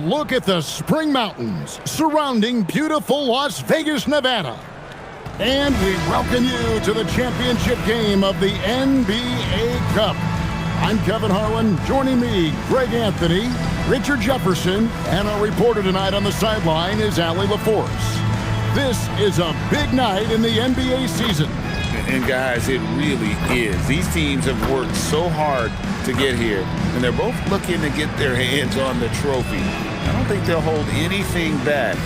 look at the Spring Mountains surrounding beautiful Las Vegas, Nevada. And we welcome you to the championship game of the NBA Cup. I'm Kevin Harlan. Joining me, Greg Anthony, Richard Jefferson, and our reporter tonight on the sideline is Allie LaForce. This is a big night in the NBA season. And guys, it really is. These teams have worked so hard to get here, and they're both looking to get their hands on the trophy. I don't think they'll hold anything back.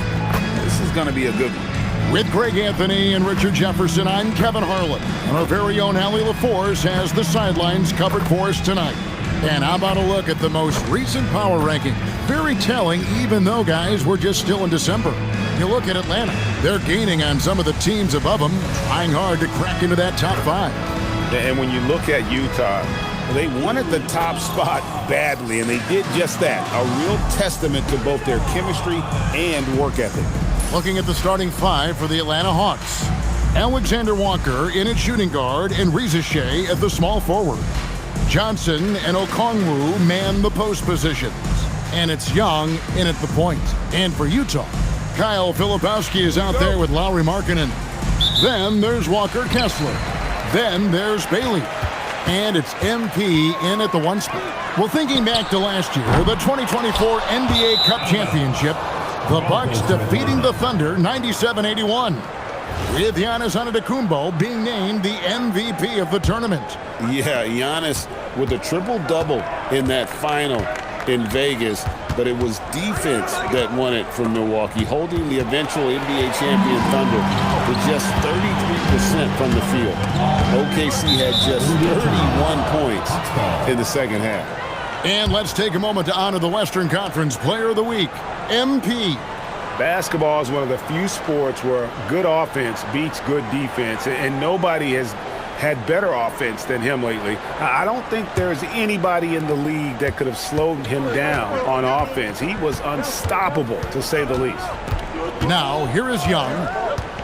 This is going to be a good one. With Greg Anthony and Richard Jefferson, I'm Kevin Harlan. And our very own Allie LaForce has the sidelines covered for us tonight. And how about a look at the most recent power ranking? Very telling, even though, guys, we're just still in December. You look at Atlanta, they're gaining on some of the teams above them, trying hard to crack into that top five. And when you look at Utah, they wanted the top spot badly, and they did just that. A real testament to both their chemistry and work ethic. Looking at the starting five for the Atlanta Hawks. Alexander Walker in at shooting guard and Reza Shea at the small forward. Johnson and Okongwu man the post positions. And it's Young in at the point. And for Utah, Kyle Filipowski is out there with Lauri Markkanen. Then there's Walker Kessler. Then there's Bailey. And it's MP in at the one spot. Well, thinking back to last year, the 2024 NBA Cup Championship, the Bucks defeating the Thunder 97-81. With Giannis Antetokounmpo being named the MVP of the tournament. Yeah, Giannis with a triple-double in that final in Vegas, but it was defense that won it from Milwaukee, holding the eventual NBA champion Thunder to just 33% from the field. OKC had just 31 points in the second half. And let's take a moment to honor the Western Conference Player of the Week, MP. Basketball is one of the few sports where good offense beats good defense, and nobody has had better offense than him lately. I don't think there's anybody in the league that could have slowed him down on offense. He was unstoppable, to say the least. Now, here is Young,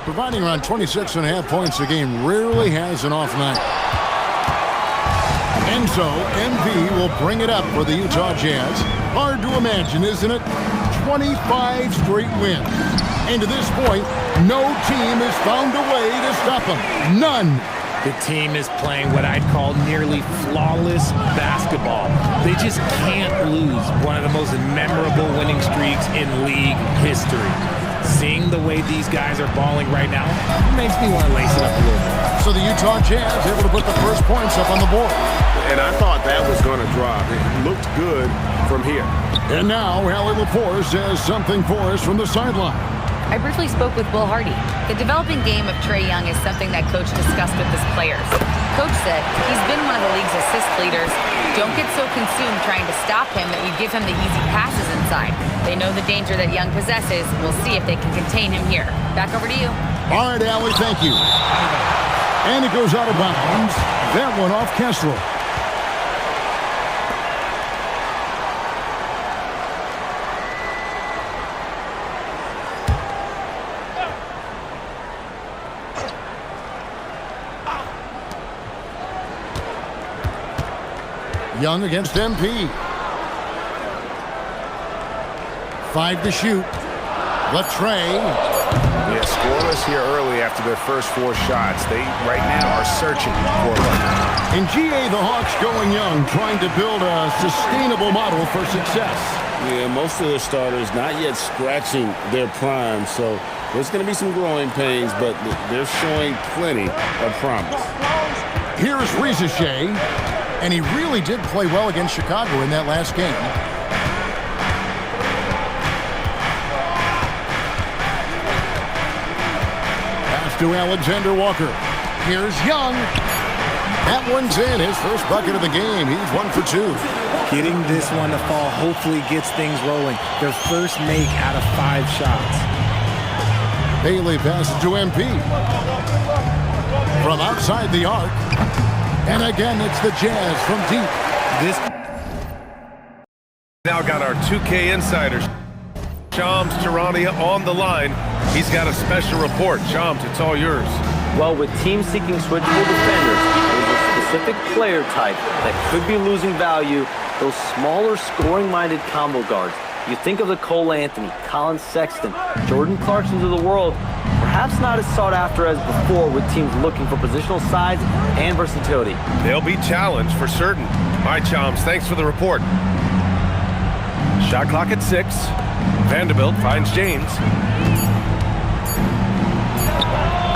providing around 26.5 points a game, rarely has an off night. And so, MV will bring it up for the Utah Jazz. Hard to imagine, isn't it? 25 straight wins. And to this point, no team has found a way to stop them. None. The team is playing what I'd call nearly flawless basketball. They just can't lose one of the most memorable winning streaks in league history. Seeing the way these guys are balling right now makes me want to lace it up a little bit. So the Utah Jazz able to put the first points up on the board. And I thought that was going to drop. It looked good from here. And now, Allie LaForce has something for us from the sideline. I briefly spoke with Will Hardy. The developing game of Trae Young is something that Coach discussed with his players. Coach said he's been one of the league's assist leaders. Don't get so consumed trying to stop him that you give him the easy passes inside. They know the danger that Young possesses. We'll see if they can contain him here. Back over to you. All right, Allie, thank you. And it goes out of bounds. That one off Kessler. Young against MP. 5 to shoot. Latrey. Yeah, scoreless here early after their first 4 shots. They, right now, are searching for one. In GA, the Hawks going young, trying to build a sustainable model for success. Yeah, most of their starters not yet scratching their prime, so there's going to be some growing pains, but they're showing plenty of promise. Here's Reza Shea. And he really did play well against Chicago in that last game. Pass to Alexander Walker. Here's Young. That one's in. His first bucket of the game. He's 1 for 2. Getting this one to fall hopefully gets things rolling. Their first make out of 5 shots. Bailey passes to MP. From outside the arc. And again, it's the Jazz from deep. This now got our 2K insiders. Shams Charania on the line. He's got a special report. Shams, it's all yours. Well, with teams seeking switchable defenders, there's a specific player type that could be losing value, those smaller scoring-minded combo guards. You think of the Cole Anthony, Colin Sexton, Jordan Clarksons of the world, perhaps not as sought after as before with teams looking for positional size and versatility. They'll be challenged for certain. All right, Choms, thanks for the report. Shot clock at 6. Vanderbilt finds James.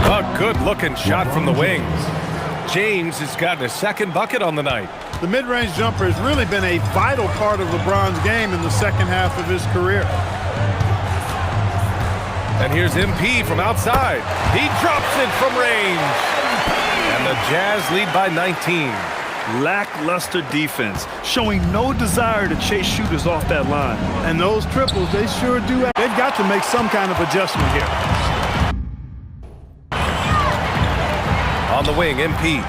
A good-looking shot from the wings. James has gotten a second bucket on the night. The mid-range jumper has really been a vital part of LeBron's game in the second half of his career. And here's MP from outside. He drops it from range. And the Jazz lead by 19. Lackluster defense, showing no desire to chase shooters off that line. And those triples, they sure do. They've got to make some kind of adjustment here. On the wing, MP.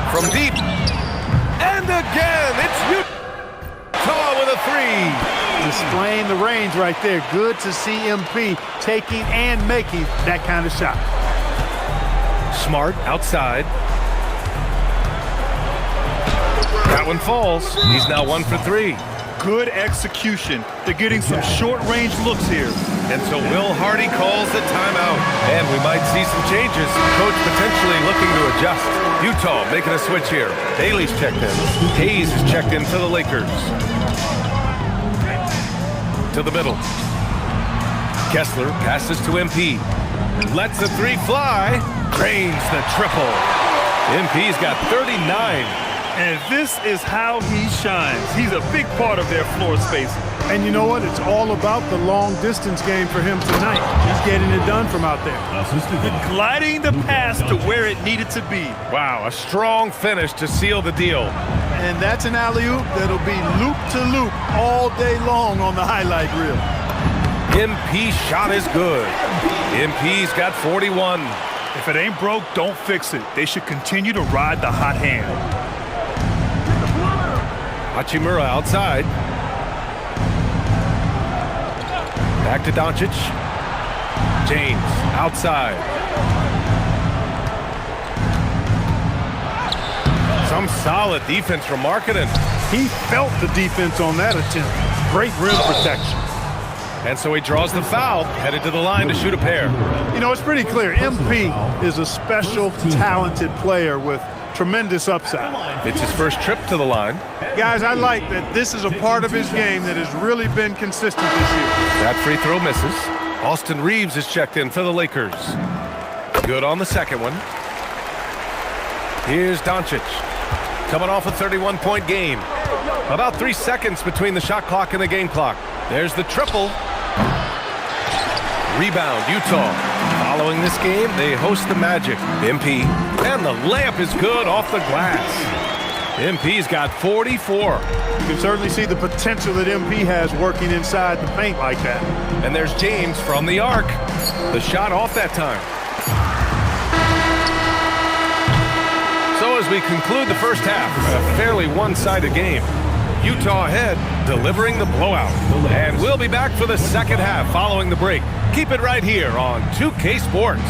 From deep. And again, it's Utah with a 3. Displaying the range right there. Good to see MP taking and making that kind of shot. Smart outside. That one falls. He's now 1 for 3. Good execution. They're getting some short-range looks here. And so Will Hardy calls the timeout. And we might see some changes. Coach potentially looking to adjust. Utah making a switch here. Bailey's checked in. Hayes is checked in for the Lakers. To the middle. Kessler passes to MP. Lets the 3 fly. Drains the triple. MP's got 39. And this is how he shines. He's a big part of their floor space. And you know what? It's all about the long-distance game for him tonight. He's getting it done from out there. Gliding the pass to where it needed to be. Wow, a strong finish to seal the deal. And that's an alley-oop that'll be loop-to-loop all day long on the highlight reel. MP shot is good. MP's got 41. If it ain't broke, don't fix it. They should continue to ride the hot hand. Hachimura outside. Back to Doncic. James outside. Some solid defense from Markkanen. He felt the defense on that attempt. Great rim protection. And so he draws the foul, headed to the line to shoot a pair. You know, it's pretty clear. MP is a special, talented player with tremendous upside. It's his first trip to the line. Guys, I like that this is a part of his game that has really been consistent this year. That free throw misses. Austin Reeves is checked in for the Lakers. Good on the second one. Here's Doncic. Coming off a 31-point game. About 3 seconds between the shot clock and the game clock. There's the triple. Rebound, Utah. Following this game, they host the Magic. MP, and the layup is good off the glass. MP's got 44. You can certainly see the potential that MP has working inside the paint like that. And there's James from the arc. The shot off that time. So as we conclude the first half, a fairly one-sided game. Utah ahead, delivering the blowout. And we'll be back for the second half following the break. Keep it right here on 2K Sports.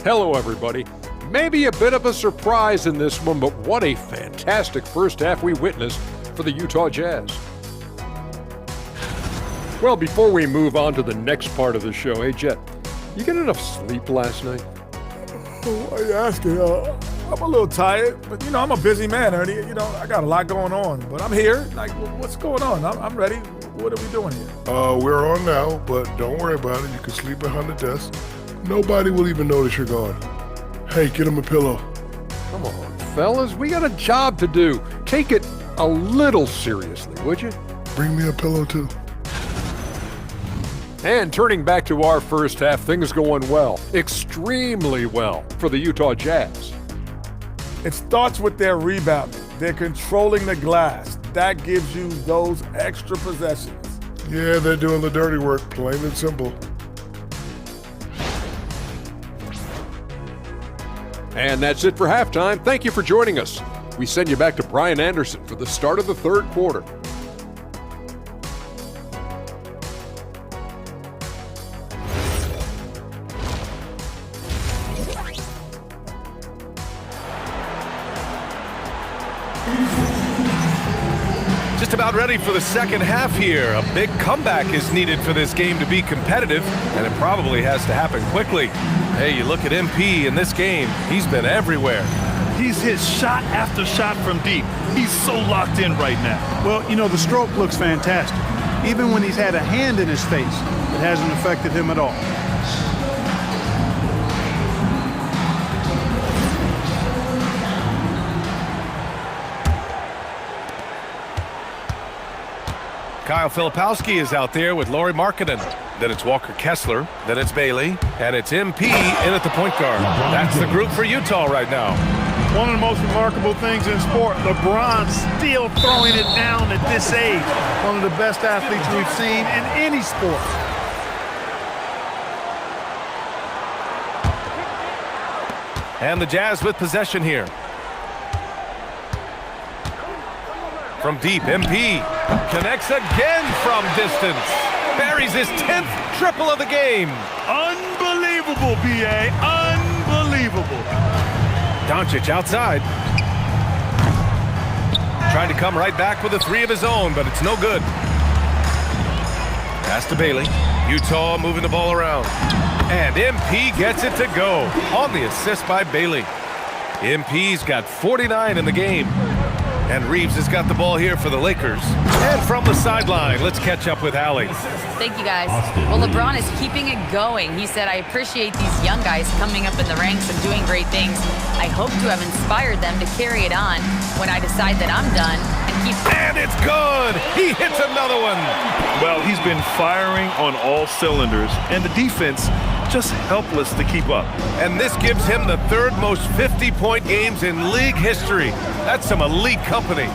Hello, everybody. Maybe a bit of a surprise in this one, but what a fantastic first half we witnessed for the Utah Jazz. Well, before we move on to the next part of the show, hey, Jet, you get enough sleep last night? Why are you asking? I'm a little tired, but, you know, I'm a busy man, Ernie. You know, I got a lot going on, but I'm here. Like, what's going on? I'm ready. What are we doing here? We're on now, but don't worry about it. You can sleep behind the desk. Nobody will even notice you're gone. Hey, get him a pillow. Come on, fellas. We got a job to do. Take it a little seriously, would you? Bring me a pillow, too. And turning back to our first half, things going well. Extremely well for the Utah Jazz. It starts with their rebounding. They're controlling the glass. That gives you those extra possessions. Yeah, they're doing the dirty work, plain and simple. And that's it for halftime. Thank you for joining us. We send you back to Brian Anderson for the start of the third quarter. Just about ready for the second half here. A big comeback is needed for this game to be competitive, and it probably has to happen quickly. Hey, you look at MP in this game, he's been everywhere. He's hit shot after shot from deep. He's so locked in right now. Well, you know, the stroke looks fantastic. Even when he's had a hand in his face, it hasn't affected him at all. Kyle Filipowski is out there with Lauri Markkanen. Then it's Walker Kessler. Then it's Bailey. And it's MP in at the point guard. That's the group for Utah right now. One of the most remarkable things in sport, LeBron still throwing it down at this age. One of the best athletes we've seen in any sport. And the Jazz with possession here. From deep, MP connects again from distance. Buries his 10th triple of the game. Unbelievable, B.A. Unbelievable. Doncic outside. Trying to come right back with a three of his own, but it's no good. Pass to Bailey. Utah moving the ball around. And MP gets it to go on the assist by Bailey. MP's got 49 in the game. And Reeves has got the ball here for the Lakers. And from the sideline, let's catch up with Allie. Thank you, guys. Well, LeBron is keeping it going. He said, I appreciate these young guys coming up in the ranks and doing great things. I hope to have inspired them to carry it on when I decide that I'm done and keep... And it's good! He hits another one! Well, he's been firing on all cylinders, and the defense just helpless to keep up. And this gives him the third most 50-point games in league history. That's some elite company.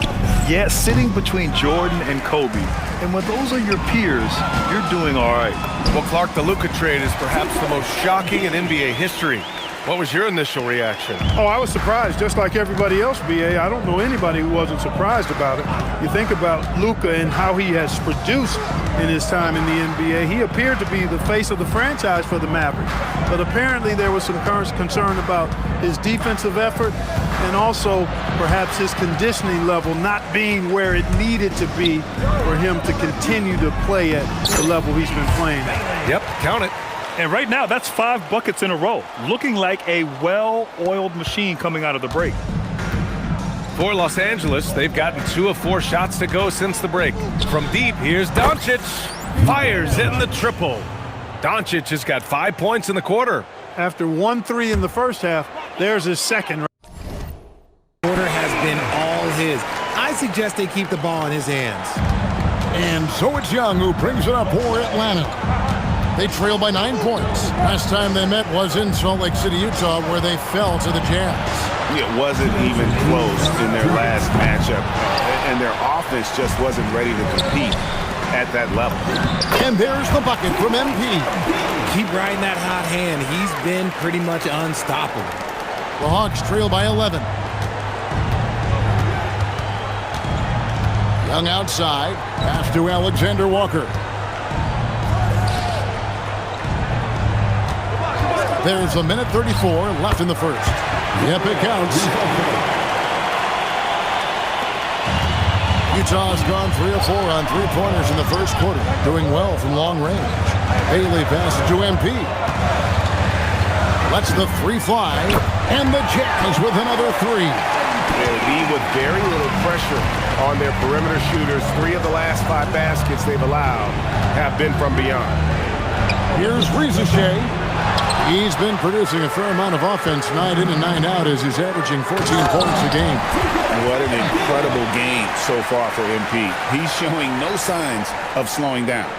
Yeah, sitting between Jordan and Kobe. And when those are your peers, you're doing all right. Well, Clark, the Luka trade is perhaps the most shocking in NBA history. What was your initial reaction? Oh, I was surprised, just like everybody else, B.A. I don't know anybody who wasn't surprised about it. You think about Luka and how he has produced in his time in the NBA. He appeared to be the face of the franchise for the Mavericks. But apparently there was some concern about his defensive effort and also perhaps his conditioning level not being where it needed to be for him to continue to play at the level he's been playing at. Yep, count it. And right now, that's 5 buckets in a row, looking like a well-oiled machine coming out of the break. For Los Angeles, they've gotten 2 of 4 shots to go since the break. From deep, here's Doncic. Fires in the triple. Doncic has got 5 points in the quarter. After 1-3 in the first half, there's his second. Quarter has been all his. I suggest they keep the ball in his hands. And so it's Young who brings it up for Atlanta. They trail by 9 points. Last time they met was in Salt Lake City, Utah, where they fell to the Jazz. It wasn't even close in their last matchup, and their offense just wasn't ready to compete at that level. And there's the bucket from MP. Keep riding that hot hand. He's been pretty much unstoppable. The Hawks trail by 11. Young outside. Pass to Alexander Walker. There's a minute 34 left in the first. Yep, it counts. Utah's gone 3 of 4 on 3-pointers in the first quarter, doing well from long range. Bailey passes to MP. Lets the 3 fly, and the Jazz with another 3. They'll be with very little pressure on their perimeter shooters. 3 of the last 5 baskets they've allowed have been from beyond. Here's Rizachet. He's been producing a fair amount of offense night in and night out as he's averaging 14 points a game. What an incredible game so far for MP. He's showing no signs of slowing down.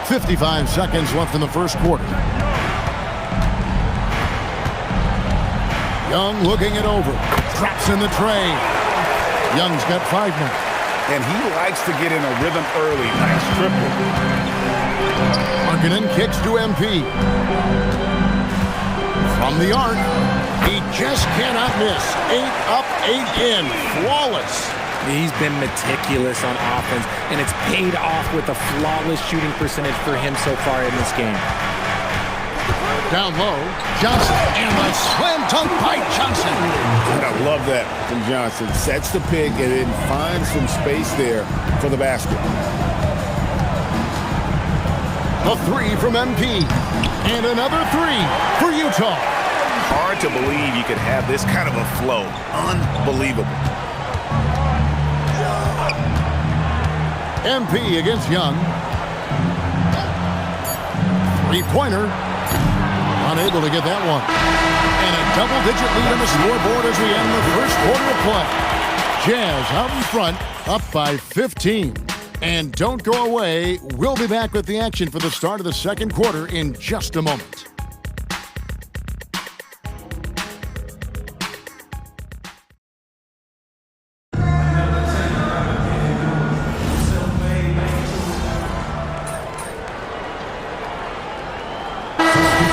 55 seconds left in the first quarter. Young looking it over. Traps in the tray. Young's got 5 now. and he likes to get in a rhythm early. Nice triple. Markkanen kicks to MP. From the arc, he just cannot miss. 8 up, 8 in. Flawless. He's been meticulous on offense, and it's paid off with a flawless shooting percentage for him so far in this game. Down low, Johnson, and a slam dunk by Johnson. I love that from Johnson. Sets the pick and then finds some space there for the basket. A 3 from MP, and another 3 for Utah. Hard to believe you could have this kind of a flow. Unbelievable. MP against Young. Three-pointer. Unable to get that one. And a double-digit lead on the scoreboard as we end the first quarter of play. Jazz out in front, up by 15. And don't go away. We'll be back with the action for the start of the second quarter in just a moment.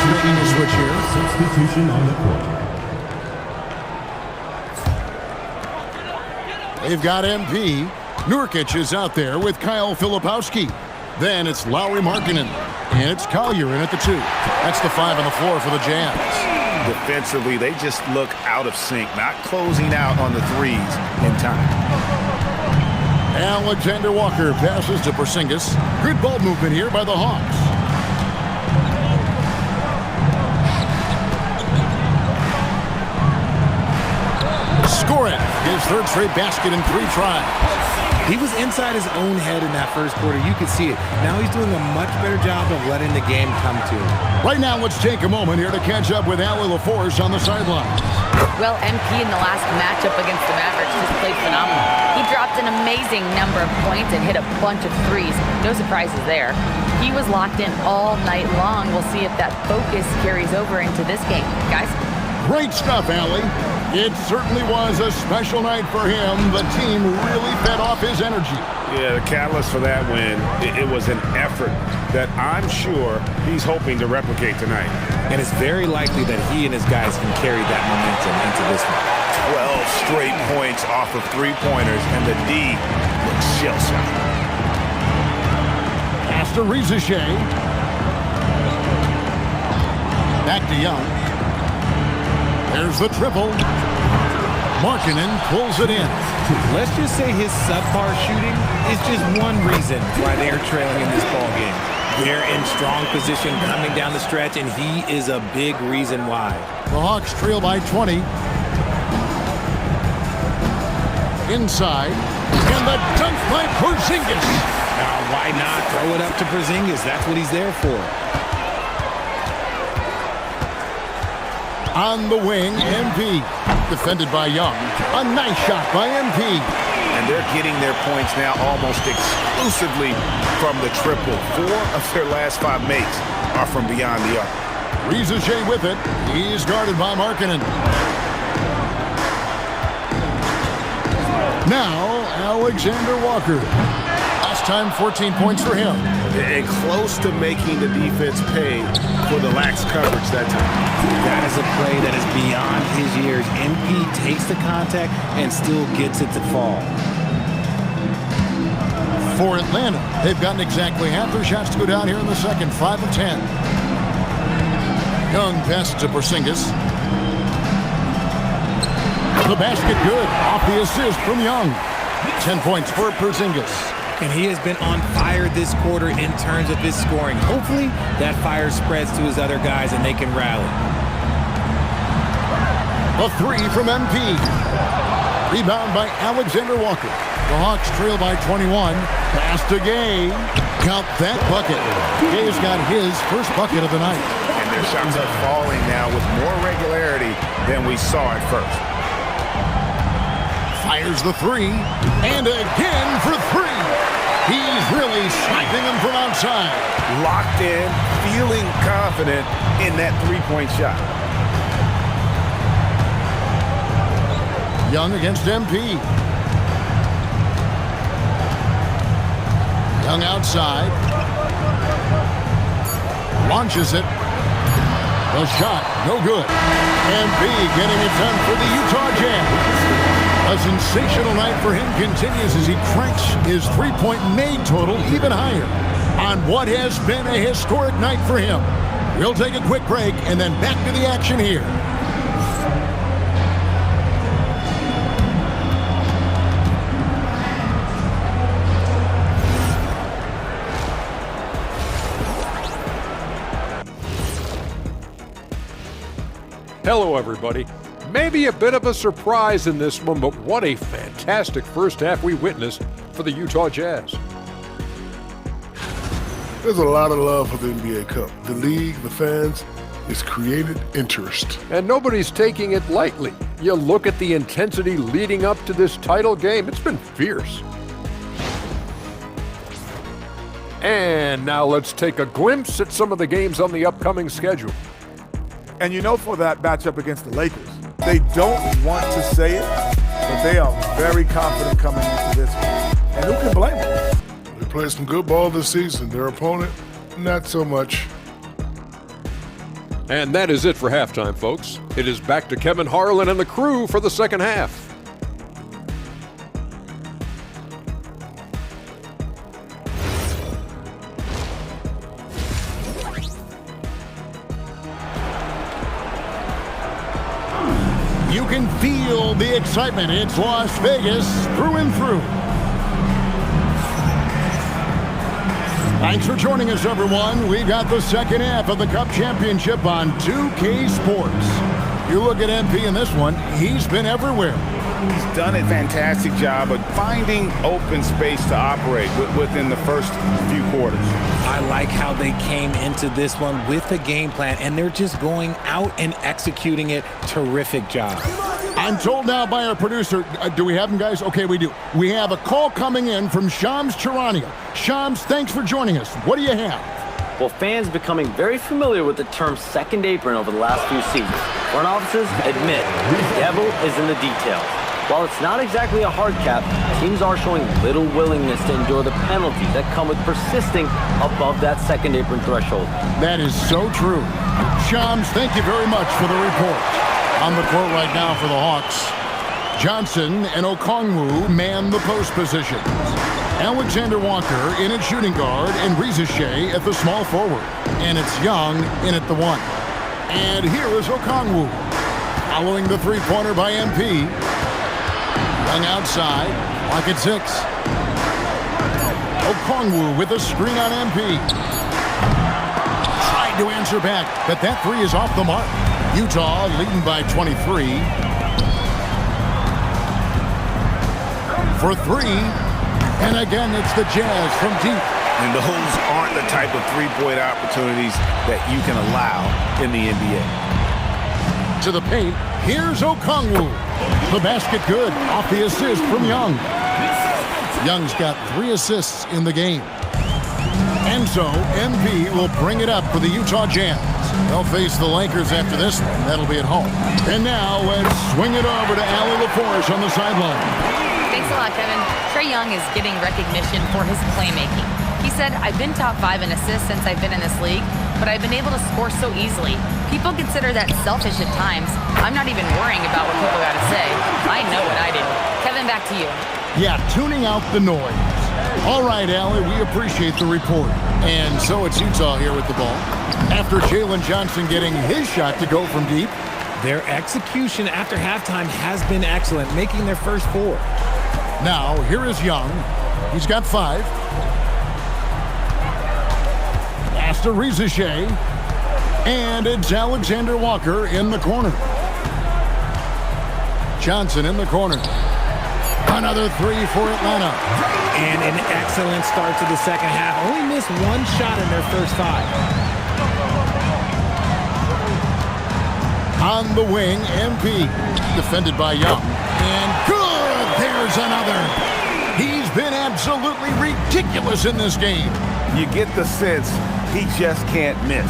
Making a switch here. Substitution on the court. They've got MP. Nurkic is out there with Kyle Filipowski. Then it's Lauri Markkanen. And it's Collier in at the 2. That's the 5 on the floor for the Jazz. Defensively, they just look out of sync, not closing out on the threes in time. Alexander Walker passes to Porzingis. Good ball movement here by the Hawks. Scoring his third straight basket in 3 tries. He was inside his own head in that first quarter. You could see it. Now he's doing a much better job of letting the game come to him. Right now, let's take a moment here to catch up with Allie LaForce on the sideline. Well, MP in the last matchup against the Mavericks just played phenomenal. He dropped an amazing number of points and hit a bunch of threes. No surprises there. He was locked in all night long. We'll see if that focus carries over into this game. Guys? Great stuff, Allie. It certainly was a special night for him. The team really fed off his energy. Yeah, the catalyst for that win, it was an effort that I'm sure he's hoping to replicate tonight. And it's very likely that he and his guys can carry that momentum into this one. 12 straight points off of 3-pointers, and the D looks shell-shocked. Pass to Rizichet. Back to Young. There's the triple. Markkanen pulls it in. Let's just say his subpar shooting is just one reason why they're trailing in this ball game. They're in strong position coming down the stretch, and he is a big reason why. The Hawks trail by 20. Inside. And the dunk by Porzingis. Now, why not throw it up to Porzingis? That's what he's there for. On the wing, MP. Defended by Young. A nice shot by MP. And they're getting their points now almost exclusively from the triple. 4 of their last 5 makes are from beyond the arc. Rizichet with it. He's guarded by Markkanen. Now, Alexander Walker. Last time, 14 points for him. And close to making the defense pay for the lax coverage that time. That is a play that is beyond his years. MP takes the contact and still gets it to fall. For Atlanta, they've gotten exactly half their shots to go down here in the second. 5 of 10. Young passes to Porzingis. The basket good. Off the assist from Young. 10 points for Porzingis. And he has been on fire this quarter in terms of his scoring. Hopefully, that fire spreads to his other guys and they can rally. A 3 from MP. Rebound by Alexander Walker. The Hawks trail by 21. Pass to Gay. Count that bucket. Gay's got his first bucket of the night. And their shots are falling now with more regularity than we saw at first. Fires the 3. And again for 3. He's really sniping them from outside. Locked in, feeling confident in that 3-point shot. Young against MP. Young outside. Launches it. The shot, no good. And B getting it done for the Utah Jazz. A sensational night for him continues as he cranks his three-point made total even higher on what has been a historic night for him. We'll take a quick break and then back to the action here. Hello, everybody. Maybe a bit of a surprise in this one, but what a fantastic first half we witnessed for the Utah Jazz. There's a lot of love for the NBA Cup. The league, the fans, it's created interest. And nobody's taking it lightly. You look at the intensity leading up to this title game, it's been fierce. And now let's take a glimpse at some of the games on the upcoming schedule. And you know, for that matchup against the Lakers, they don't want to say it, but they are very confident coming into this one. And who can blame them? They played some good ball this season. Their opponent, not so much. And that is it for halftime, folks. It is back to Kevin Harlan and the crew for the second half. You can feel the excitement. It's Las Vegas through and through. Thanks for joining us, everyone. We've got the second half of the Cup Championship on 2K Sports. You look at MP in this one, he's been everywhere. He's done a fantastic job of finding open space to operate within the first few quarters. I like how they came into this one with a game plan, and they're just going out and executing it. Terrific job. I'm told now by our producer, do we have him, guys? Okay, we do. We have a call coming in from Shams Charania. Shams, thanks for joining us. What do you have? Well, fans becoming very familiar with the term second apron over the last few seasons. Front offices admit the devil is in the details. While it's not exactly a hard cap, teams are showing little willingness to endure the penalties that come with persisting above that second apron threshold. That is so true. Shams, thank you very much for the report. On the court right now for the Hawks, Johnson and Okongwu man the post positions. Alexander Walker in at shooting guard and Rizachet at the small forward. And it's Young in at the one. And here is Okongwu following the three-pointer by MP. Young outside, lock at 6. Okongwu with a screen on MP. Tried to answer back, but that three is off the mark. Utah leading by 23. For 3. And again, it's the Jazz from deep. And those aren't the type of three-point opportunities that you can allow in the NBA. To the paint, here's Okongwu. The basket good, off the assist from Young. Young's got 3 assists in the game. And so, MP will bring it up for the Utah Jazz. They'll face the Lakers after this one. That'll be at home. And now, let's swing it over to Allie LaForge on the sideline. Thanks a lot, Kevin. Trae Young is getting recognition for his playmaking. He said, I've been top 5 in assists since I've been in this league, but I've been able to score so easily. People consider that selfish at times. I'm not even worrying about what people got to say. I know what I do. Kevin, back to you. Yeah, tuning out the noise. All right, Allie, we appreciate the report. And so it's Utah here with the ball. After Jalen Johnson getting his shot to go from deep. Their execution after halftime has been excellent, making their first 4. Now, here is Young. He's got 5. Pass to Rizachet. And it's Alexander Walker in the corner. Johnson in the corner. Another 3 for Atlanta. And an excellent start to the second half. Only missed 1 shot in their first 5. On the wing, MP. Defended by Young. And good! There's another. He's been absolutely ridiculous in this game. You get the sense he just can't miss.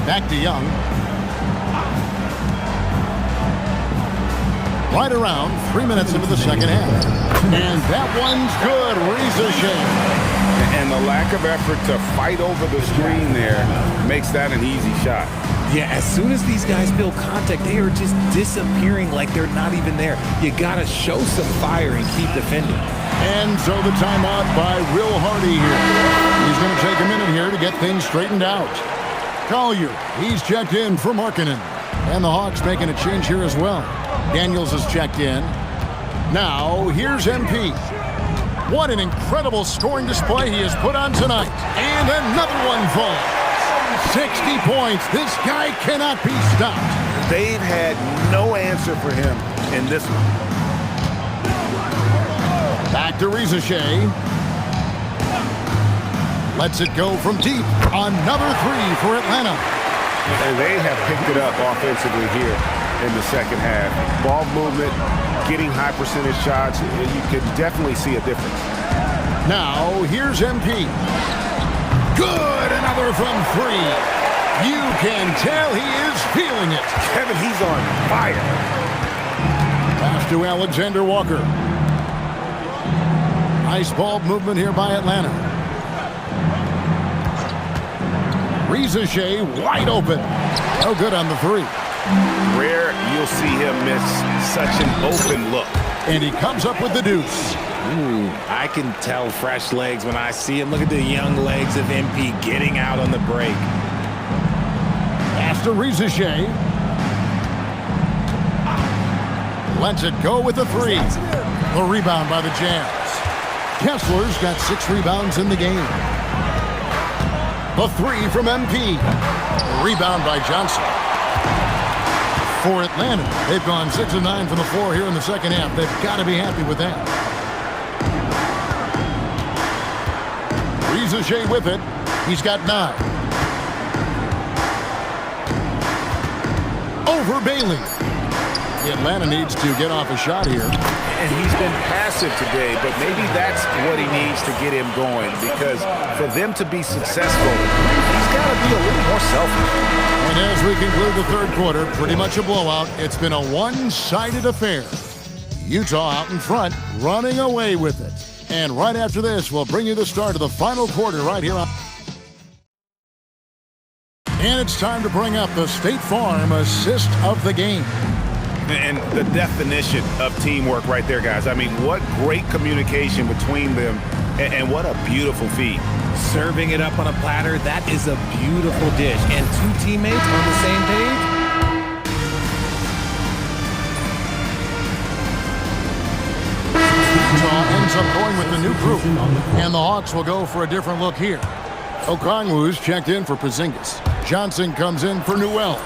Back to Young. Right around 3 minutes into the second half. And that one's good. Rizachet. And the lack of effort to fight over the screen there makes that an easy shot. Yeah, as soon as these guys build contact, they are just disappearing like they're not even there. You got to show some fire and keep defending. And so the timeout by Will Hardy here. He's going to take a minute here to get things straightened out. Collier, he's checked in for Markkanen. And the Hawks making a change here as well. Daniels is checked in. Now, here's MP. What an incredible scoring display he has put on tonight. And another one falls. 60 points. This guy cannot be stopped. They've had no answer for him in this one. Back to Rizachet. Lets it go from deep. Another three for Atlanta. And they have picked it up offensively here in the second half. Ball movement, getting high percentage shots, and you can definitely see a difference. Now, here's MP. Good, another from three. You can tell he is feeling it. Kevin, he's on fire. Pass to Alexander Walker. Nice ball movement here by Atlanta. Rizachet wide open. No good on the three. Rare you'll see him miss such an open look. And he comes up with the deuce. Ooh, I can tell fresh legs when I see him. Look at the young legs of MP getting out on the break. Pass to Rizachet. Lets it go with the three. The rebound by the Jazz. Kessler's got 6 rebounds in the game. The three from MP. Rebound by Johnson. For Atlanta, they've gone 6 of 9 from the floor here in the second half. They've got to be happy with that. Rizachet with it. He's got 9. Over Bailey. Atlanta needs to get off a shot here. And he's been passive today, but maybe that's what he needs to get him going, because for them to be successful, he's got to be a little more selfish. And as we conclude the third quarter, pretty much a blowout. It's been a one-sided affair. Utah out in front, running away with it. And right after this, we'll bring you the start of the final quarter right here on. And it's time to bring up the State Farm assist of the game. And the definition of teamwork right there, guys. I mean, what great communication between them, and what a beautiful feed. Serving it up on a platter, that is a beautiful dish. And 2 teammates on the same page. Utah ends up going with the new group, and the Hawks will go for a different look here. Okongwu's checked in for Porzingis. Johnson comes in for Newell.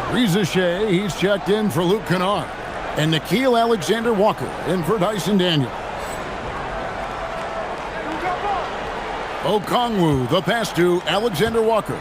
Rizachet, he's checked in for Luke Kennard. And Nickeil Alexander-Walker in for Dyson Daniels. Okongwu, the pass to Alexander-Walker.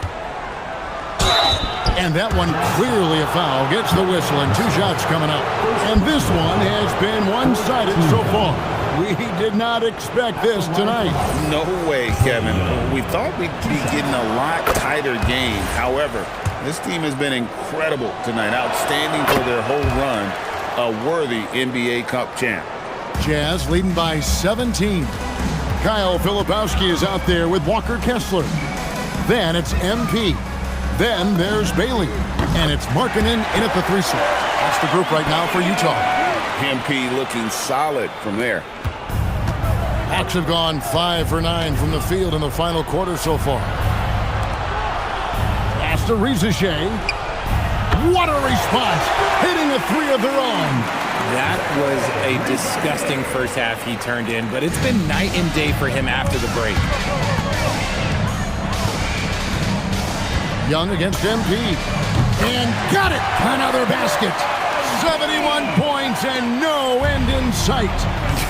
And that one clearly a foul. Gets the whistle and 2 shots coming up. And this one has been one-sided so far. We did not expect this tonight. No way, Kevin. We thought we'd be getting a lot tighter game. However, this team has been incredible tonight. Outstanding for their whole run. A worthy NBA Cup champ. Jazz leading by 17. Kyle Filipowski is out there with Walker Kessler. Then it's MP. Then there's Bailey. And it's Markkanen in at the 3 slot. That's the group right now for Utah. MP looking solid from there. Hawks have gone 5 for 9 from the field in the final quarter so far. Pass to Rizachet. What a response! Hitting a 3 of their own. That was a disgusting first half he turned in, but it's been night and day for him after the break. Young against MP. And got it! Another basket. 71 points and no end in sight.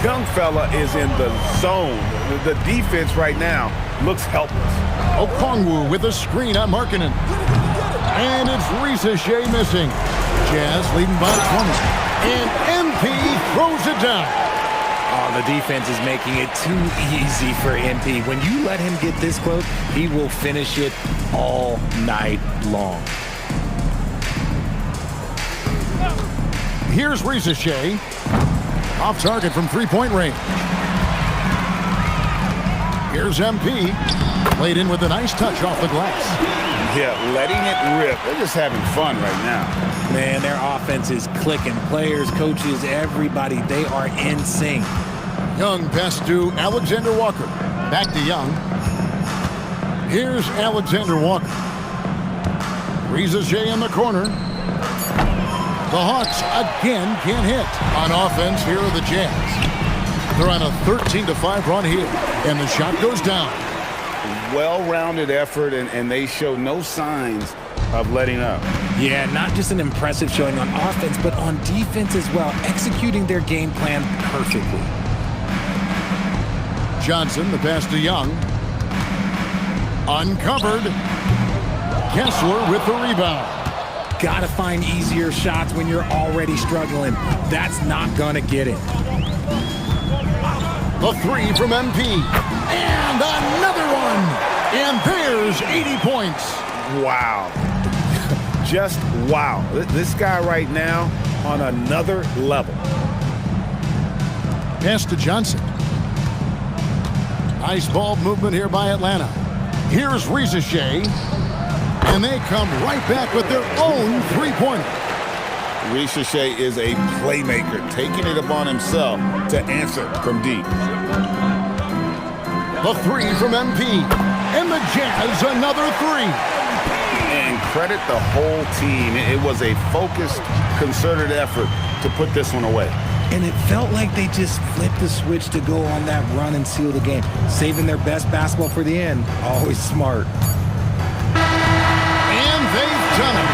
Young fella is in the zone. The defense right now looks helpless. Okongwu with a screen on Markkanen. And it's Rizachet missing. Jazz leading by 20. And MP throws it down. Oh, the defense is making it too easy for MP. When you let him get this close, he will finish it all night long. Here's Rizachet. Off target from 3-point range. Here's MP. Played in with a nice touch off the glass. Yeah, letting it rip. They're just having fun right now. Man, their offense is clicking. Players, coaches, everybody, they are in sync. Young pass to Alexander Walker. Back to Young. Here's Alexander Walker. J in the corner. The Hawks again can't hit. On offense, here are the Jazz. They're on a 13-5 run here, and the shot goes down. Well-rounded effort, and they show no signs of letting up. Yeah, not just an impressive showing on offense, but on defense as well, executing their game plan perfectly. Johnson, the pass to Young. Uncovered. Kessler with the rebound. Gotta find easier shots when you're already struggling. That's not gonna get it. The three from MP. And another one. And there's 80 points. Wow. Just wow. This guy right now on another level. Pass to Johnson. Nice ball movement here by Atlanta. Here's Rizeshay. And they come right back with their own three-pointer. Rizeshay is a playmaker, taking it upon himself to answer from deep. The three from MP. And the Jazz, another three. And credit the whole team. It was a focused, concerted effort to put this one away. And it felt like they just flipped the switch to go on that run and seal the game. Saving their best basketball for the end. Always smart. And they've done it.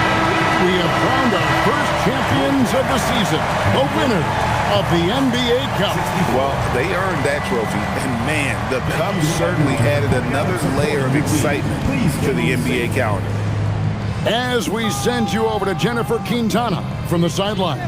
We have crowned our first champions of the season, the winner of the NBA Cup. Well, they earned that trophy. And man, the Cup certainly added another layer of excitement to the NBA calendar. As we send you over to Jennifer Quintana from the sideline.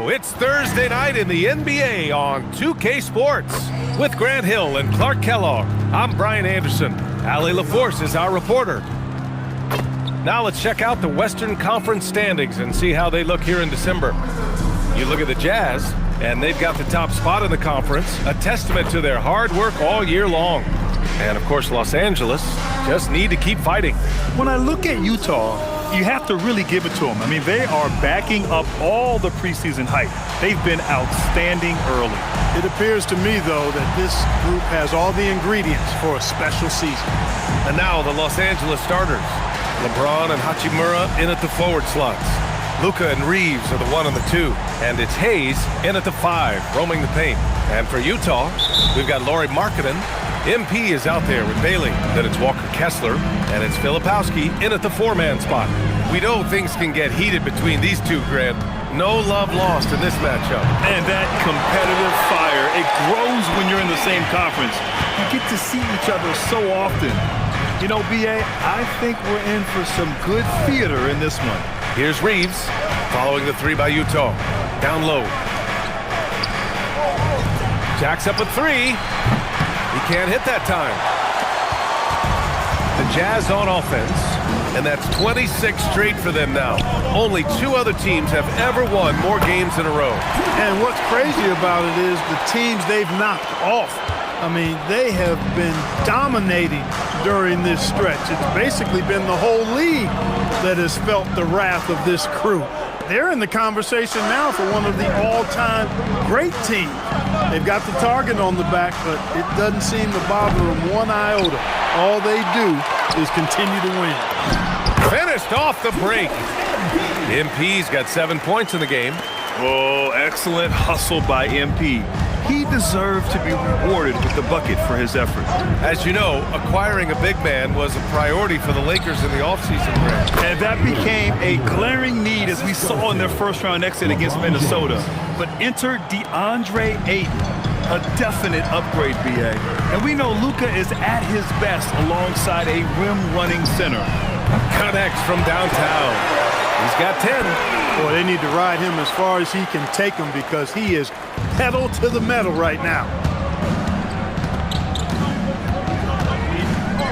It's Thursday night in the NBA on 2K Sports. With Grant Hill and Clark Kellogg, I'm Brian Anderson. Allie LaForce is our reporter. Now let's check out the Western Conference standings and see how they look here in December. You look at the Jazz, and they've got the top spot in the conference, a testament to their hard work all year long. And, of course, Los Angeles just need to keep fighting. When I look at Utah, you have to really give it to them. I mean, they are backing up all the preseason hype. They've been outstanding early. It appears to me, though, that this group has all the ingredients for a special season. And now the Los Angeles starters. LeBron and Hachimura in at the forward slots. Luka and Reeves are the 1 and the 2. And it's Hayes in at the 5, roaming the paint. And for Utah, we've got Lauri Markkanen. MP is out there with Bailey. Then it's Walker Kessler. And it's Filipowski in at the 4-man spot. We know things can get heated between these two, Grant. No love lost in this matchup. And that competitive fire, it grows when you're in the same conference. You get to see each other so often. You know, B.A., I think we're in for some good theater in this one. Here's Reeves following the three by Utah. Down low. Jacks up a three. He can't hit that time. The Jazz on offense, and that's 26 straight for them now. Only two other teams have ever won more games in a row. And what's crazy about it is the teams they've knocked off. I mean, they have been dominating during this stretch. It's basically been the whole league that has felt the wrath of this crew. They're in the conversation now for one of the all-time great teams. They've got the target on the back, but it doesn't seem to bother them one iota. All they do is continue to win. Finished off the break. MP's got 7 points in the game. Oh, excellent hustle by MP. He deserved to be rewarded with the bucket for his effort. As you know, acquiring a big man was a priority for the Lakers in the offseason, Grant. And that became a glaring need as we saw in their first-round exit against Minnesota. But enter DeAndre Ayton, a definite upgrade, B.A. And we know Luka is at his best alongside a rim-running center. Connects from downtown. He's got 10. Boy, they need to ride him as far as he can take him because he is pedal to the metal right now.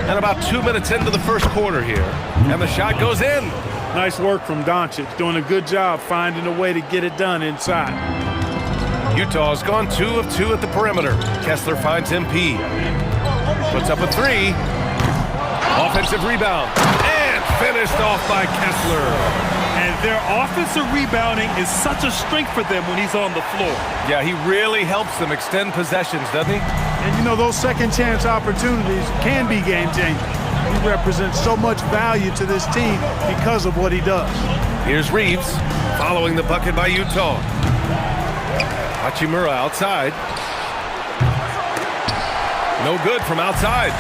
And about 2 minutes into the first quarter here. And the shot goes in. Nice work from Doncic, doing a good job finding a way to get it done inside. Utah's gone 2 of 2 at the perimeter. Kessler finds MP. Puts up a three. Offensive rebound. And finished off by Kessler. And their offensive rebounding is such a strength for them when he's on the floor. Yeah, he really helps them extend possessions, doesn't he? And you know, those second chance opportunities can be game changing. He represents so much value to this team because of what he does. Here's Reeves following the bucket by Utah. Hachimura outside. No good from outside.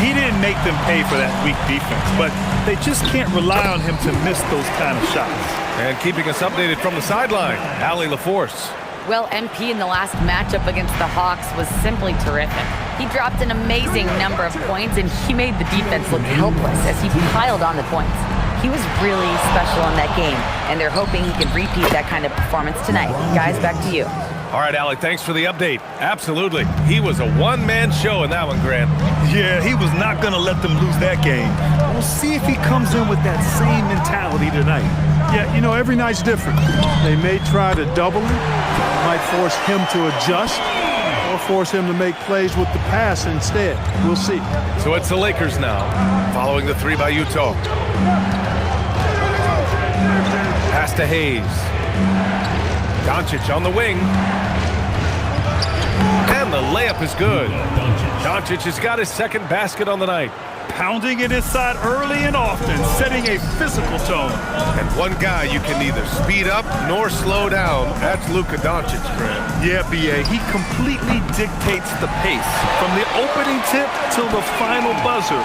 He didn't make them pay for that weak defense, but they just can't rely on him to miss those kind of shots. And keeping us updated from the sideline, Allie LaForce. Well, MP in the last matchup against the Hawks was simply terrific. He dropped an amazing number of points, and he made the defense look helpless as he piled on the points. He was really special in that game, and they're hoping he can repeat that kind of performance tonight. Guys, back to you. All right, Allie, thanks for the update. Absolutely. He was a one-man show in that one, Grant. Yeah, he was not going to let them lose that game. We'll see if he comes in with that same mentality tonight. Yeah, you know, every night's different. They may try to double him, might force him to adjust, or force him to make plays with the pass instead. We'll see. So it's the Lakers now, following the three by Utah. Pass to Hayes. Doncic on the wing. And the layup is good. Doncic has got his second basket on the night. Pounding it inside early and often, setting a physical tone. And one guy you can neither speed up nor slow down. That's Luka Doncic, Grant. Yeah, B.A., he completely dictates the pace. From the opening tip till the final buzzer,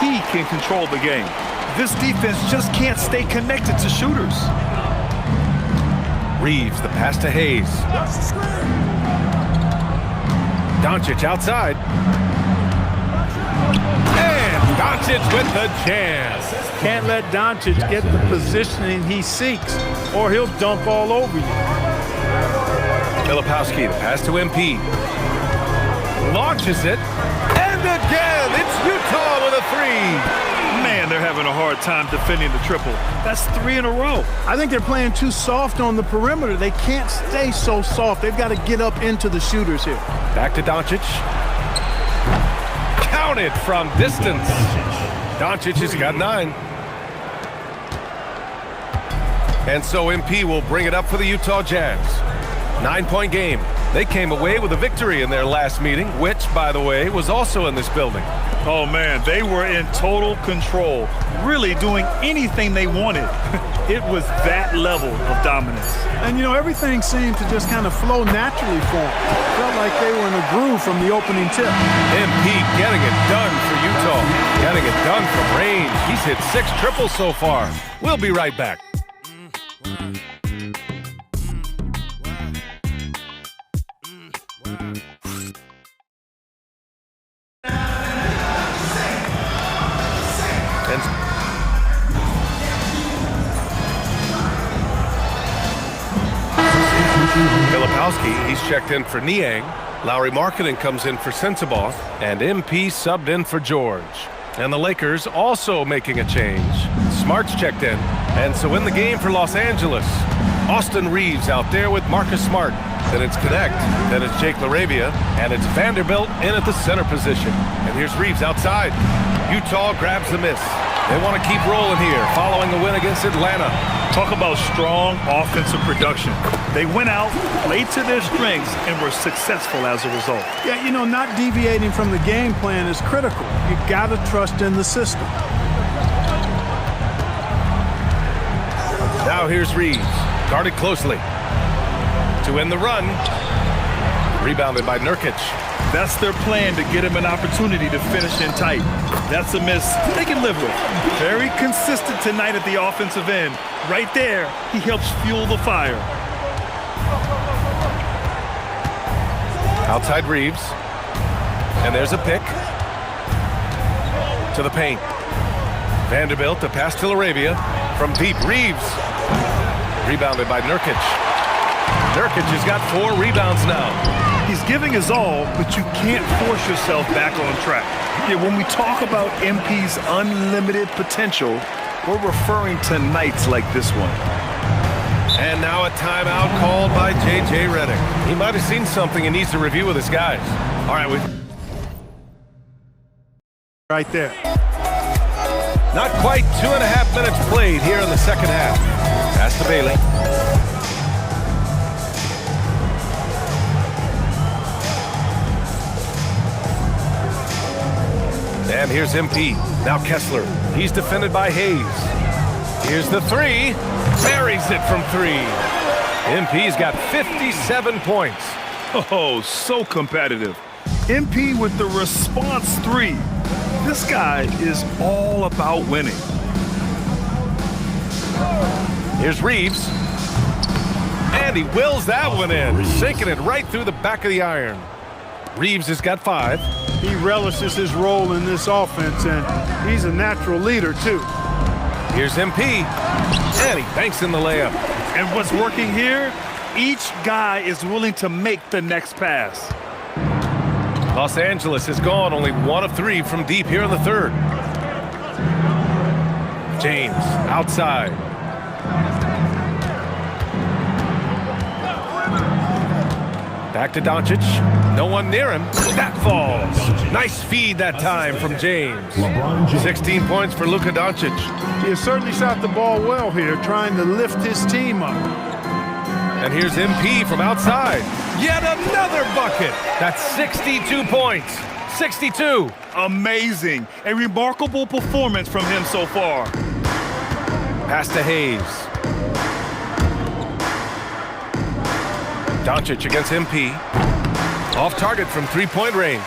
he can control the game. This defense just can't stay connected to shooters. Reeves, the pass to Hayes. Doncic outside. And Doncic with the jam. Can't let Doncic get the positioning he seeks, or he'll dump all over you. Filipowski, the pass to MP. Launches it. And again, it's Utah with a three. Man, they're having a hard time defending the triple. That's 3 in a row. I think they're playing too soft on the perimeter. They can't stay so soft. They've got to get up into the shooters here. Back to Doncic. Counted from distance. Doncic has got 9. And so MP will bring it up for the Utah Jazz. 9-point game. They came away with a victory in their last meeting, which, by the way, was also in this building. Oh, man, they were in total control, really doing anything they wanted. It was that level of dominance. And, you know, everything seemed to just kind of flow naturally for them. Felt like they were in a groove from the opening tip. MP getting it done for Utah. Getting it done from range. He's hit 6 triples so far. We'll be right back. Filipowski, he's checked in for Niang. Lowry Markkanen comes in for Sensabaugh. And MP subbed in for George. And the Lakers also making a change. Smart's checked in. And so in the game for Los Angeles, Austin Reeves out there with Marcus Smart. Then it's Connect. Then it's Jake LaRavia. And it's Vanderbilt in at the center position. And here's Reeves outside. Utah grabs the miss. They want to keep rolling here following the win against Atlanta. Talk about strong offensive production. They went out, played to their strengths, and were successful as a result. Yeah, you know, not deviating from the game plan is critical. You got to trust in the system. Now here's Reeves, guarded closely. To end the run, rebounded by Nurkic. That's their plan, to get him an opportunity to finish in tight. That's a miss they can live with. Very consistent tonight at the offensive end. Right there, he helps fuel the fire. Outside Reeves. And there's a pick. To the paint. Vanderbilt to pass to LaRavia. From deep, Reeves. Rebounded by Nurkic. Nurkic has got 4 rebounds now. He's giving his all, but you can't force yourself back on track. Yeah, when we talk about MP's unlimited potential, we're referring to nights like this one. And now a timeout called by J.J. Redick. He might have seen something and needs to review with his guys. All right, Right there. Not quite 2.5 minutes played here in the second half. Pass to Bailey. And here's MP. Now Kessler. He's defended by Hayes. Here's the 3. Buries it from 3. MP's got 57 points. Oh, so competitive. MP with the response 3. This guy is all about winning. Here's Reeves. And he wills that one in, sinking it right through the back of the iron. Reeves has got 5. He relishes his role in this offense, and he's a natural leader, too. Here's MP, and he banks in the layup. And what's working here, each guy is willing to make the next pass. Los Angeles has gone only 1 of 3 from deep here in the third. James, outside. Back to Doncic. No one near him. That falls. Nice feed that time from James. 16 points for Luka Doncic. He has certainly shot the ball well here, trying to lift his team up. And here's MP from outside. Yet another bucket. That's 62 points. 62. Amazing. A remarkable performance from him so far. Pass to Hayes. Doncic against MP. Off target from 3-point range.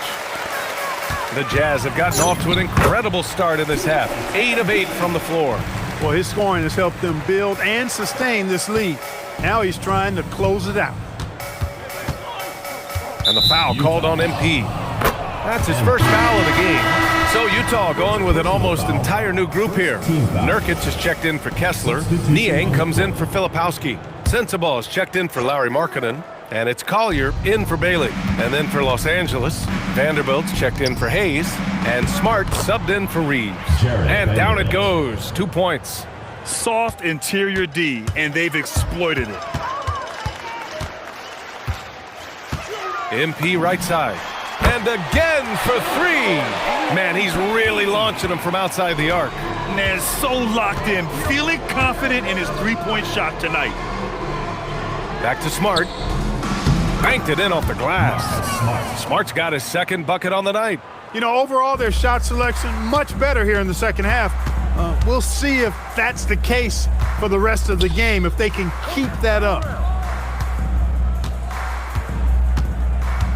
The Jazz have gotten off to an incredible start in this half. 8 of 8 from the floor. Well, his scoring has helped them build and sustain this lead. Now he's trying to close it out. And the foul called on MP. That's his first foul of the game. So Utah going with an almost entire new group here. Nurkic has checked in for Kessler. Niang comes in for Filipowski. Sensabaugh is checked in for Lowry Markkanen. And it's Collier in for Bailey. And then for Los Angeles, Vanderbilt's checked in for Hayes. And Smart subbed in for Reeves. And down it goes. 2 points. Soft interior D, and they've exploited it. MP right side. And again for 3. Man, he's really launching them from outside the arc. Man, so locked in, feeling confident in his 3-point shot tonight. Back to Smart. Banked it in off the glass. Smart's got his second bucket on the night. You know, overall, their shot selection much better here in the second half. We'll see if that's the case for the rest of the game, if they can keep that up.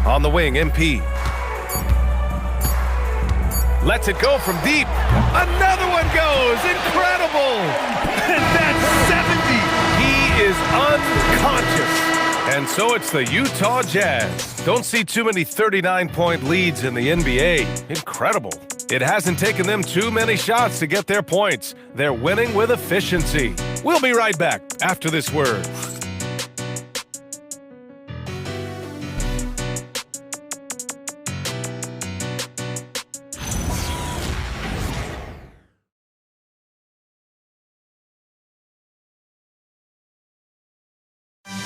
On the wing, MP. Lets it go from deep. Another one goes. Incredible. And that's 70. He is unconscious. And so it's the Utah Jazz. Don't see too many 39-point leads in the NBA. Incredible. It hasn't taken them too many shots to get their points. They're winning with efficiency. We'll be right back after this word.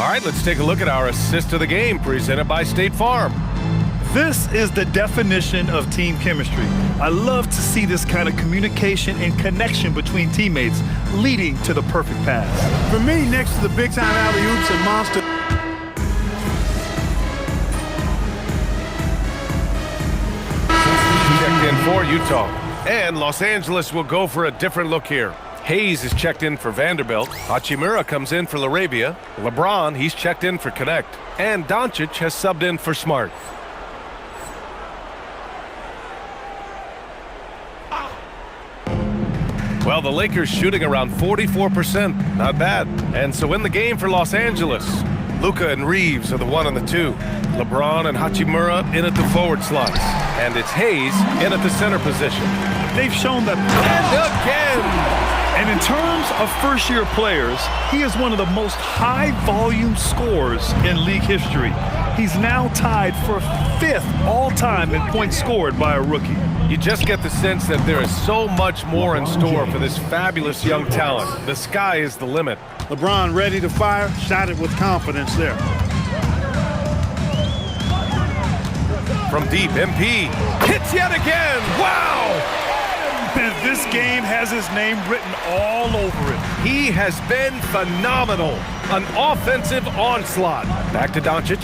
All right, let's take a look at our assist of the game presented by State Farm. This is the definition of team chemistry. I love to see this kind of communication and connection between teammates leading to the perfect pass. For me, next to the big-time alley-oops and monster. Checked in for Utah. And Los Angeles will go for a different look here. Hayes is checked in for Vanderbilt. Hachimura comes in for LaRavia. LeBron, he's checked in for Connect. And Doncic has subbed in for Smart. Well, the Lakers shooting around 44%. Not bad. And so in the game for Los Angeles, Luka and Reeves are the 1 and the 2. LeBron and Hachimura in at the forward slots. And it's Hayes in at the center position. They've shown that. And again! And in terms of first-year players, he is one of the most high-volume scorers in league history. He's now tied for 5th all-time in points scored by a rookie. You just get the sense that there is so much more in store for this fabulous young talent. The sky is the limit. LeBron ready to fire, shot it with confidence there. From deep, MP hits yet again. Wow! And this game has his name written all over it. He has been phenomenal. An offensive onslaught. Back to Doncic.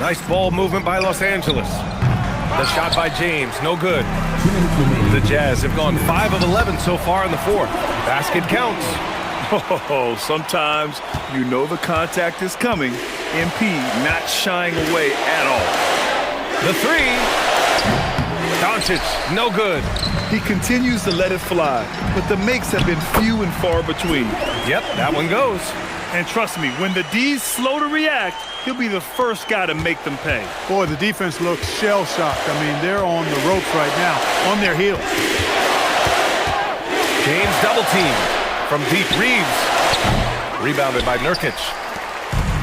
Nice ball movement by Los Angeles. The shot by James, no good. The Jazz have gone 5 of 11 so far in the 4th. Basket counts. Oh, sometimes you know the contact is coming. MP not shying away at all. The 3. Doncic, no good. He continues to let it fly, but the makes have been few and far between. Yep, that one goes. And trust me, when the D's slow to react, he'll be the first guy to make them pay. Boy, the defense looks shell-shocked. I mean, they're on the ropes right now, on their heels. James double team from deep. Reeves. Rebounded by Nurkic.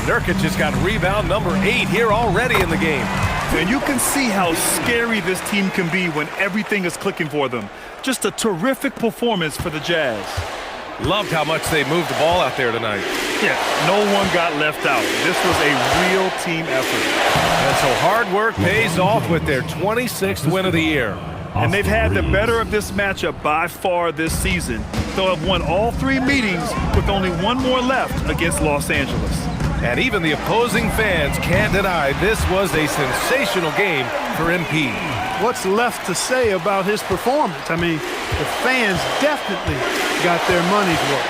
Nurkic has got rebound number 8 here already in the game. And you can see how scary this team can be when everything is clicking for them. Just a terrific performance for the Jazz. Loved how much they moved the ball out there tonight. Yeah, no one got left out. This was a real team effort. And so hard work pays off with their 26th win of the year. And they've had the better of this matchup by far this season. They'll have won all 3 meetings with only one more left against Los Angeles. And even the opposing fans can't deny this was a sensational game for MP. What's left to say about his performance? I mean, the fans definitely got their money's worth.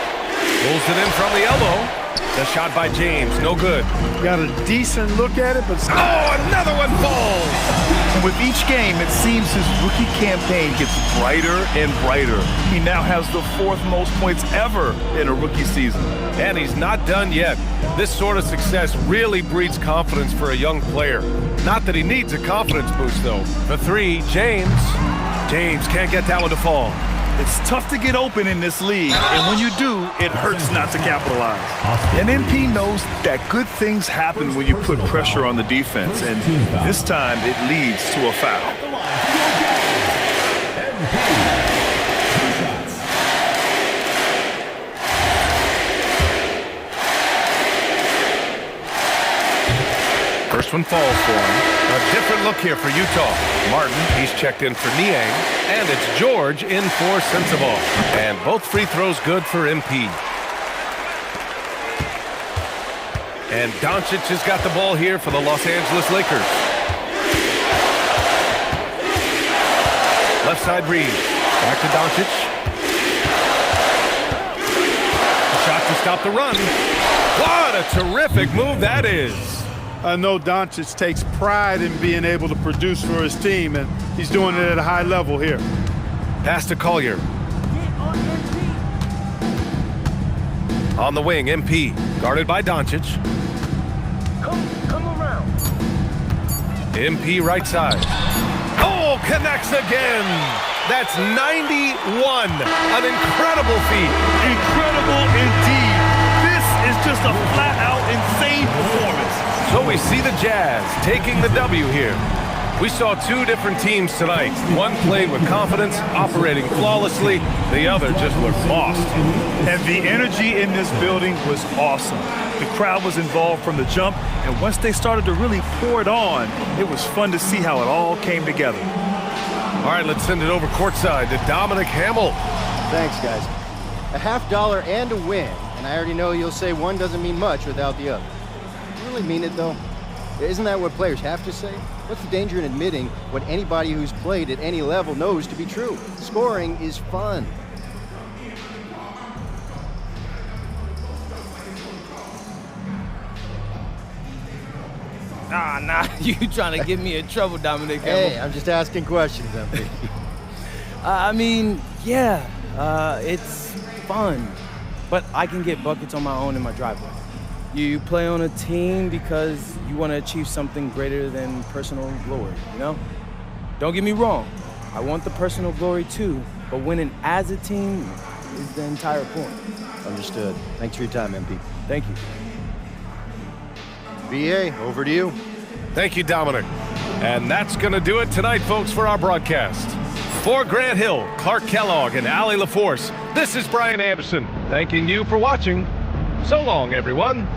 Pulls it in from the elbow. The shot by James, no good. Got a decent look at it, but... Oh, another one falls! With each game, it seems his rookie campaign gets brighter and brighter. He now has the 4th most points ever in a rookie season. And he's not done yet. This sort of success really breeds confidence for a young player. Not that he needs a confidence boost, though. The 3, James. James can't get that one to fall. It's tough to get open in this league, and when you do, it hurts not to capitalize. And MP knows that good things happen when you put pressure on the defense, and this time it leads to a foul. First one falls for him. A different look here for Utah. Martin, he's checked in for Niang. And it's George in for Sensabaugh. And both free throws good for MP. And Doncic has got the ball here for the Los Angeles Lakers. Left side Reeves. Back to Doncic. A shot to stop the run. What a terrific move that is. I know Doncic takes pride in being able to produce for his team, and he's doing it at a high level here. Pass to Collier. On the wing, MP, guarded by Doncic. Come around. MP right side. Oh, connects again. That's 91. An incredible feat. Incredible indeed. This is just a flat-out insane performance. So we see the Jazz taking the W here. We saw two different teams tonight. One played with confidence, operating flawlessly. The other just looked lost. And the energy in this building was awesome. The crowd was involved from the jump, and once they started to really pour it on, it was fun to see how it all came together. All right, let's send it over courtside to Dominic Hamill. Thanks, guys. A $50 and a win, and I already know you'll say one doesn't mean much without the other. Do you really mean it, though? Isn't that what players have to say? What's the danger in admitting what anybody who's played at any level knows to be true? Scoring is fun. Nah, you trying to get me in trouble, Dominic. Hey, I'm just asking questions, MP. I mean, yeah, it's fun, but I can get buckets on my own in my driveway. You play on a team because you want to achieve something greater than personal glory, you know? Don't get me wrong, I want the personal glory too, but winning as a team is the entire point. Understood. Thanks for your time, MP. Thank you. BA, over to you. Thank you, Dominic. And that's going to do it tonight, folks, for our broadcast. For Grant Hill, Clark Kellogg, and Allie LaForce, this is Brian Anderson, thanking you for watching. So long, everyone.